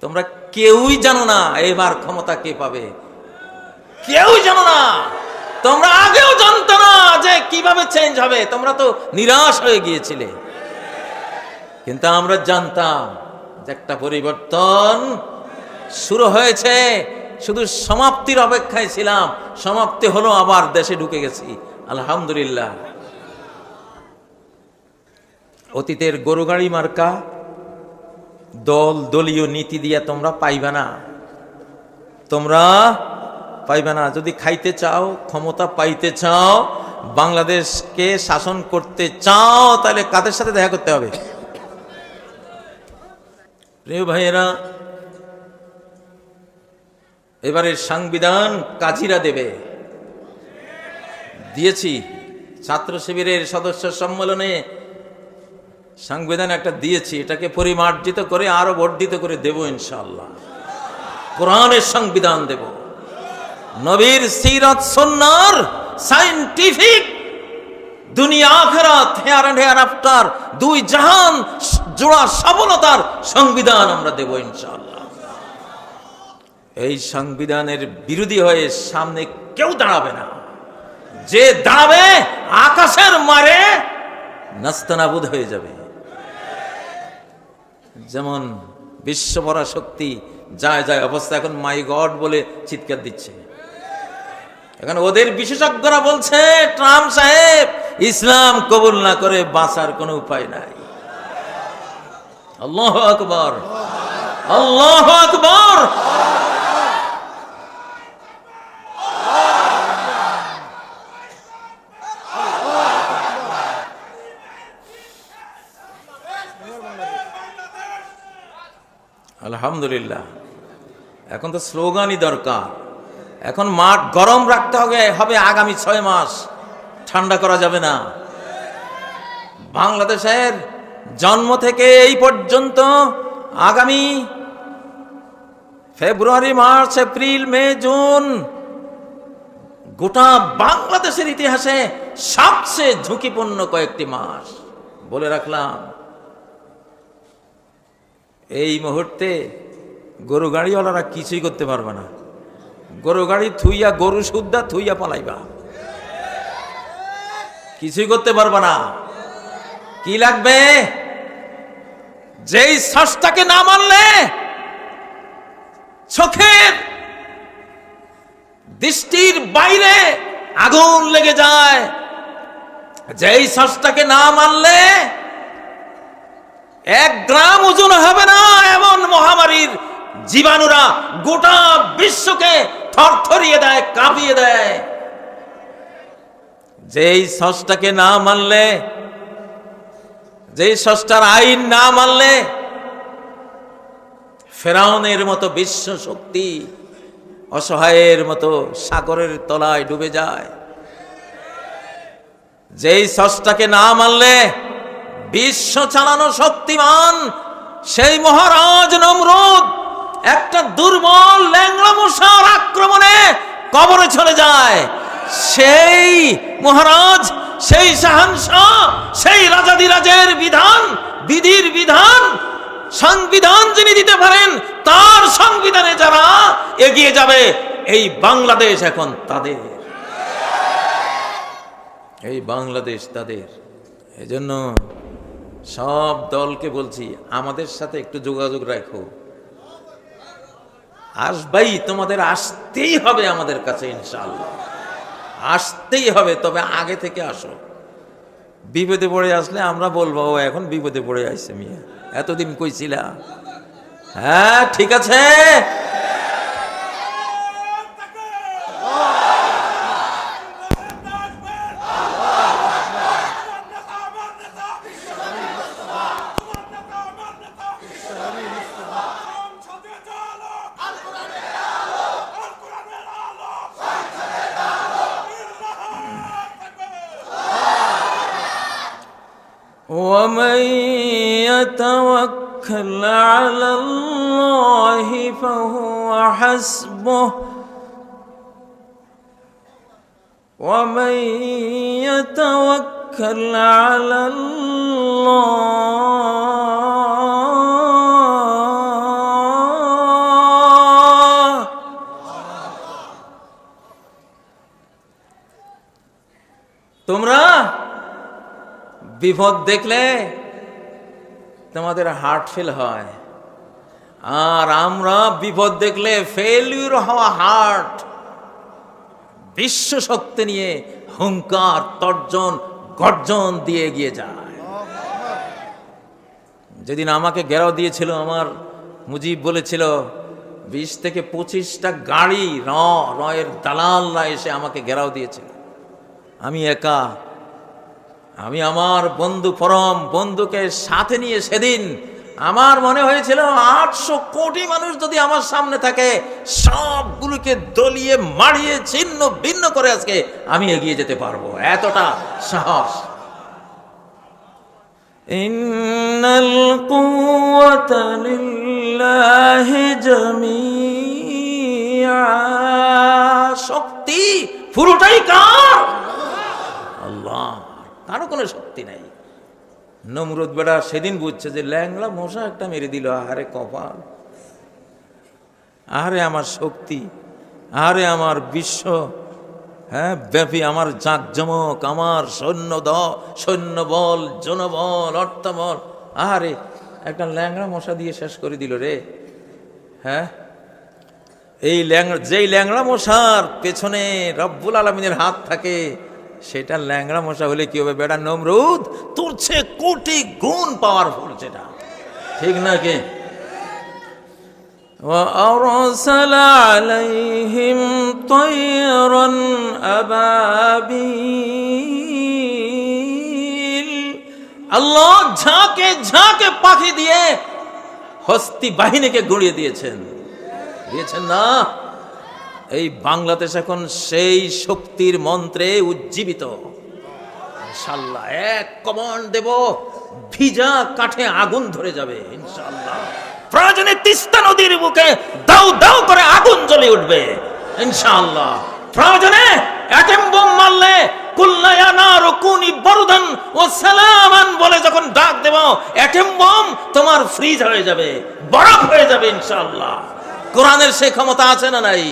তোমরা কেউই জানো না এবার ক্ষমতা কে পাবে, কেউই জানো না। তোমরা আগেও জানতো না যে কিভাবে চেঞ্জ হবে, তোমরা তো নিরাশ হয়ে গিয়েছিলে। কিন্তু আমরা জানতাম যে একটা পরিবর্তন শুরু হয়েছে, শুধু সমাপ্তির অপেক্ষায় ছিলাম। সমাপ্তি হলো, আবার দেশে ঢুকে গেছি, আলহামদুলিল্লাহ। অতীতের গরু গাড়ি মার্কা দলীয় নীতি দিয়ে তোমরা পাইবে না, তোমরা পাইবে না। যদি খাইতে চাও, ক্ষমতা পাইতে চাও, বাংলাদেশকে শাসন করতে চাও, তাহলে কাদের সাথে দেখা করতে হবে? প্রিয় ভাইয়েরা, এবারের সংবিধান কাজীরা দেবে। দিয়েছি ছাত্র শিবিরের সদস্য সম্মেলনে, সংবিধান একটা দিয়েছি, এটাকে পরিমার্জিত করে আরো বর্ধিত করে দেব ইনশাআল্লাহ। কোরআনের সংবিধান দেব, নবীর সিরাত সুন্নাহর সায়েন্টিফিক দুনিয়া আখিরাত হেয়ার এন্ড হেয়ার আফটার দুই জাহান জোড়া সফলতার সংবিধান আমরা দেব ইনশাআল্লাহ। এই সংবিধানের বিরোধী হয়ে সামনে কেউ দাঁড়াবে না। যে দাঁড়াবে আকাশের মারে নাস্তানাবুদ হয়ে যাবে। যেমন বিশ্বভরা শক্তি যায় যায় অবস্থা, এখন মাই গড বলে চিৎকার দিচ্ছে। এখন ওদের বিশেষজ্ঞরা বলছে, ট্রাম্প সাহেব ইসলাম কবুল না করে বাঁচার কোনো উপায় নাই। আল্লাহু আকবার, আল্লাহু আকবার। আলহামদুলিল্লাহ। এখন তো স্লোগানই দরকার। এখন মাঠ গরম রাখতে হবে আগামী 6 মাস, ঠান্ডা করা যাবে না। বাংলাদেশের জন্ম থেকে এই পর্যন্ত আগামী ফেব্রুয়ারি, মার্চ, এপ্রিল, মে, জুন গোটা বাংলাদেশের ইতিহাসে সবচেয়ে ঝুঁকিপূর্ণ কয়েকটি মাস। বলে রাখলাম, এই মুহূর্তে গরু গাড়িওয়ালারা কিছুই করতে পারবে না। গরু গাড়ি থুইয়া, গরু সুদ্ধা থুইয়া পালাইবা, কিছুই করতে পারবে না। কি লাগবে? যেই শ্বাসটাকে না মানলে চোখের দৃষ্টির বাইরে আগুন লেগে যায়, যেই শ্বাসটাকে না মানলে 1 গ্রাম ওজন হবে না এমন মহামারীর জীবাণুরা গোটা বিশ্বকে থরথরিয়ে দেয়, কাঁপিয়ে দেয়। যেই ষষ্ঠটাকে না মানলে, যেই ষষ্ঠটার আইন না মানলে ফেরাউনের মতো বিশ্ব শক্তি অসহায়ের মতো সাগরের তলায় ডুবে যায়। যেই ষষ্ঠটাকে না মানলে বিশ্ব চালানো শক্তিমান সেই মহারাজ নমরুদ একটা দুর্বল ল্যাংড়া মশার আক্রমণে কবরে চলে যায়। সেই মহারাজ, সেই শাহানশাহ, সেই রাজাদিরাজের বিধান, বিধির বিধান, সংবিধান যিনি দিতে পারেন, তার সংবিধানে যারা এগিয়ে যাবে, এই বাংলাদেশ এখন তাদের, এই বাংলাদেশ তাদের। এজন্য সব দলকে বলছি, আমাদের সাথে একটু যোগাযোগ রাখো। আসবাই, তোমাদের আসতেই হবে আমাদের কাছে ইনশাআল্লাহ, আসতেই হবে। তবে আগে থেকে আসো। বিপদে পড়ে আসলে আমরা বলবো ও এখন বিপদে পড়ে আসছে, মিয়া এতদিন কইছিলা। হ্যাঁ ঠিক আছে। ومن يتوكل على الله فهو حسبه ومن يتوكل على الله বিপদ দেখলে তোমাদের হার্ট ফেল হয়, আর আমরা বিপদ দেখলে ফেলিউর হওয়া হার্ট বিশ্ব শক্তি নিয়ে হুঙ্কার তর্জন গর্জন দিয়ে এগিয়ে যায়। যেদিন আমাকে ঘেরাও দিয়েছিল, আমার মুজিব বলেছিল 20 থেকে 25টা গাড়ি রয়ের দালালরা এসে আমাকে ঘেরাও দিয়েছিল। আমি একা, আমি আমার বন্ধু পরম বন্ধুকে সাথে নিয়ে সেদিন আমার মনে হয়েছিল 800 কোটি মানুষ যদি আমার সামনে থাকে, সবগুলোকে দলিয়ে মারিয়ে ছিন্ন ভিন্ন করে আজকে আমি এগিয়ে যেতে পারবো, এতটা সাহস। ইন্নাল কুওয়াতা লিল্লাহি জামিআ, শক্তি পুরোটাই কার? আল্লাহ, কারো কোনো শক্তি নাই। নমরুদ বেটা সেদিন বুঝছে যে ল্যাংড়া মশা একটা মেরে দিল, আরে কপাল, আরে আমার শক্তি, আরে আমার বিশ্ব ব্যাপী আমার জাঁকজমক, আমার সৈন্যবল, জনবল, অর্থবল, আরে একটা ল্যাংড়া মশা দিয়ে শেষ করে দিল রে। এই যেই ল্যাংড়া মশার পেছনে রব্বুল আলামিনের হাত থাকে, সেটা ল্যাংড়া মশা হলে কি হবে বেটা নমরুদ, তোর চেয়ে কোটি গুণ পাওয়ারফুল সেটা, ঠিক নাকি? وَأَرْسَلَ عَلَيْهِمْ طَيْرًا أَبَابِيلَ, আল্লাহ ঝাঁকে ঝাঁকে পাখি দিয়ে হস্তি বাহিনীকে গড়িয়ে দিয়েছেন না? এই বাংলাদেশ এখন সেই শক্তির মন্ত্রে উজ্জীবিত। ইনশাআল্লাহ এক কমান্ড দেব, ভিজা কাঠে আগুন ধরে যাবে ইনশাআল্লাহ। প্রয়োজনে তিস্তা নদীর বুকে দাউ দাউ করে আগুন জ্বলে উঠবে ইনশাআল্লাহ। প্রয়োজনে অ্যাটম বোম মারলে কুল্লা ইয়া নারু কুনি বারদান ওয়া সালামান বলে যখন ডাক দেব, অ্যাটম বোম তোমার ফ্রিজ হয়ে যাবে, বরফ হয়ে যাবে ইনশাআল্লাহ। কোরআনের সেই ক্ষমতা আছে না নাই?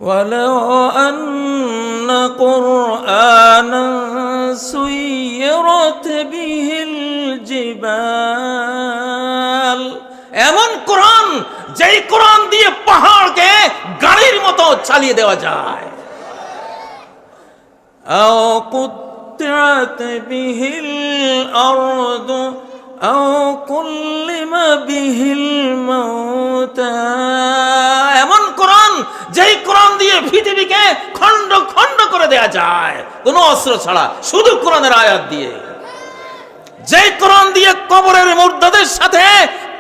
ولو أن قرآنا سيرت به الجبال, এমন কোরআন যেই কোরআন দিয়ে পাহাড়কে গাড়ির মতো চালিয়ে দেওয়া যায়। أو قطعت به الأرض أو كلم به الموتى, এমন কোরআন যেই কোরআন দিয়ে পৃথিবীকে খণ্ড খণ্ড করে দেয়া যায় কোনো অস্ত্র ছাড়া, শুধু কোরআনের আয়াত দিয়ে। যেই কোরআন দিয়ে কবরের মুর্দাদের সাথে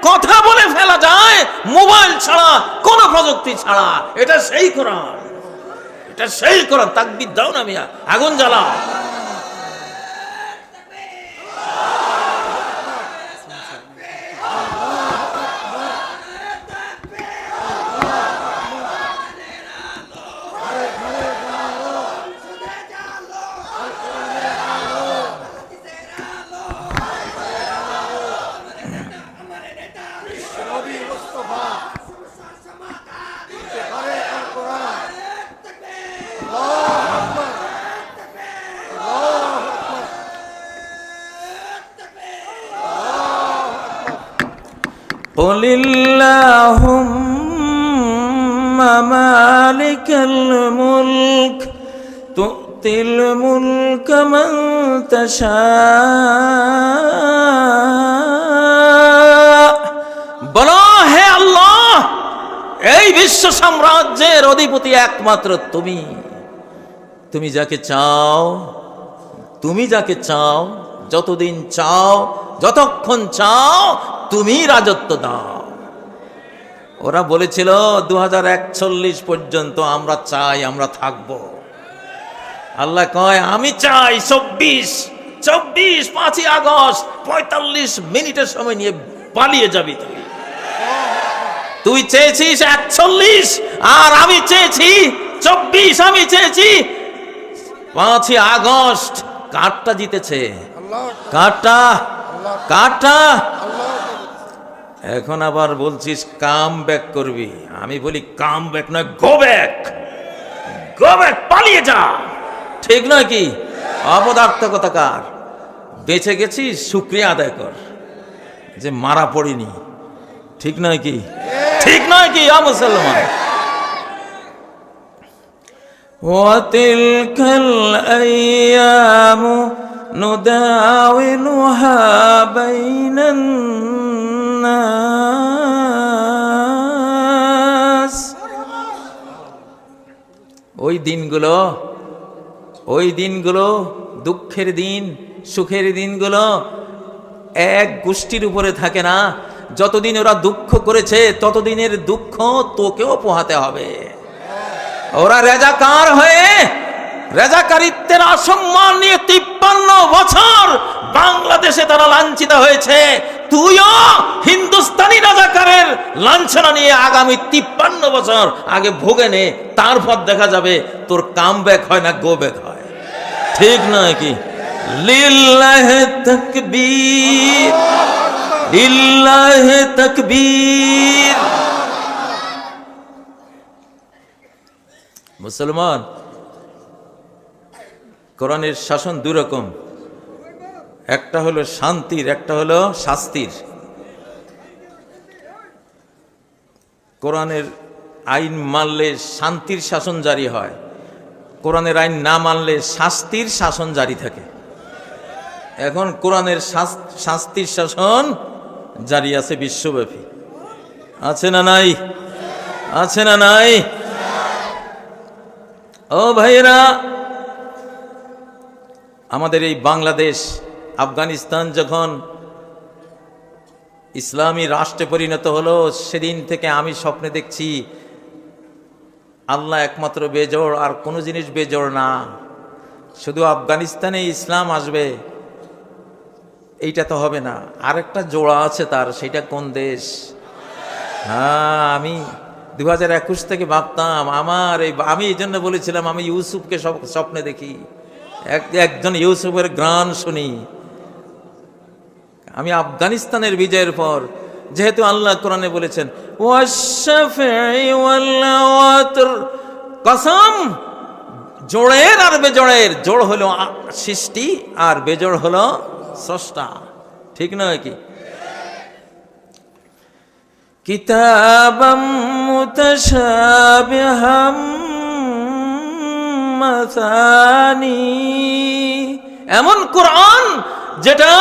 কথা বলে ফেলা যায় মোবাইল ছাড়া, কোনো প্রযুক্তি ছাড়া, এটা সেই কোরআন, এটা সেই কোরআন। তাকবীর দাও না মিয়া, আগুন জ্বালাও। قل اللهم مالك الملك تؤتي الملك من تشاء, বলো হে আল্লাহ, এই বিশ্ব সাম্রাজ্যের অধিপতি একমাত্র তুমি। তুমি যাকে চাও, তুমি যাকে চাও, যতদিন চাও, যতক্ষণ চাও, তুমি রাজত্ব দাও। ওরা বলেছিল 2041 পর্যন্ত আমরা চাই, আমরা থাকবো। আল্লাহ কয় আমি চাই 24, 5ই আগস্ট 45 মিনিটের সময় নিয়ে পালিয়ে যাবি তুই চেয়েছিস 41, আর আমি চেয়েছি 24, আমি চেয়েছি 5ই আগস্ট। কারটা জিতেছে? কারটা? এখন আবার বলছিস কাম ব্যাক করবি। আমি বলি কাম ব্যাক নয়, গো ব্যাক, পালিয়ে যা। ঠিক নয় কি? অপদার্থকতাকার। বেঁচে গেছিস, শুকরিয়া আদায় কর যে মারা পড়িনি। ঠিক নয় কি? ঠিক নয় কি মুসলমান? وتلك الأيام نداولها بين الناس। ওই দিনগুলো দুঃখের দিন, সুখের দিনগুলো এক গোষ্ঠীর উপরে থাকে না। যতদিন ওরা দুঃখ করেছে ততদিনের দুঃখ তোকেও পোহাতে হবে। ওরা রাজাকার হয়ে রাজাকারিত্বের অসম্মান নিয়ে 53 বছর বাংলাদেশে তারা লাঞ্ছিত হয়েছে। তুইও হিন্দুস্তানি রাজাকারের লাঞ্ছনা নিয়ে আগামী 53 বছর আগে ভোগে নে, তারপর দেখা যাবে তোর কাম ব্যাক হয় না গো ব্যাক হয়। ঠিক নয় কি? লিল্লাহি তাকবীর, লিল্লাহি তাকবীর। মুসলমান, কোরআনের শাসন দুই রকম, একটা হলো শান্তির, একটা হলো শাস্তির। কোরআনের আইন মানলে শান্তির শাসন জারি হয়, কোরআনের আইন না মানলে শাস্তির শাসন জারি থাকে। এখন কোরআনের শাস্তির শাসন জারি আছে বিশ্বব্যাপী। আছে না নাই? আছে না নাই? ও ভাইরা, আমাদের এই বাংলাদেশ, আফগানিস্তান যখন ইসলামী রাষ্ট্রে পরিণত হলো, সেদিন থেকে আমি স্বপ্নে দেখছি আল্লাহ একমাত্র বেজোড়, আর কোনো জিনিস বেজোড় না। শুধু আফগানিস্তানে ইসলাম আসবে এইটা তো হবে না, আরেকটা জোড়া আছে তার, সেটা কোন দেশ? হ্যাঁ, আমি 2021 থেকে ভাবতাম আমি এই জন্য বলেছিলাম আমি ইউসুফকে স্বপ্নে দেখি, একজন ইউসুফের গান শুনি। আমি আফগানিস্তানের বিজয়ের পর, যেহেতু আল্লাহ কোরআনে বলেছেন ওয়াশ-শাফিঈ ওয়াল-ওয়াতর, কসম জোড়ের আর বেজোড়ের, জোড় হলো সৃষ্টি আর বেজোড় হলো স্রষ্টা। ঠিক নয় কি? কিতাবাম মুতাশাবিহাম মাসানি, এমন কোরআন যেটা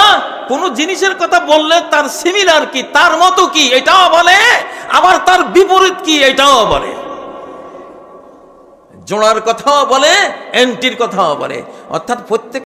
কোন জিনিসের কথা বললে তার সিমিলার কি, তার মতো কি এটাও বলে, আবার তার বিপরীত কি এটাও বলে। জোড়ার কথাও বলে, এন্টির কথাও বলে, অর্থাৎ প্রত্যেক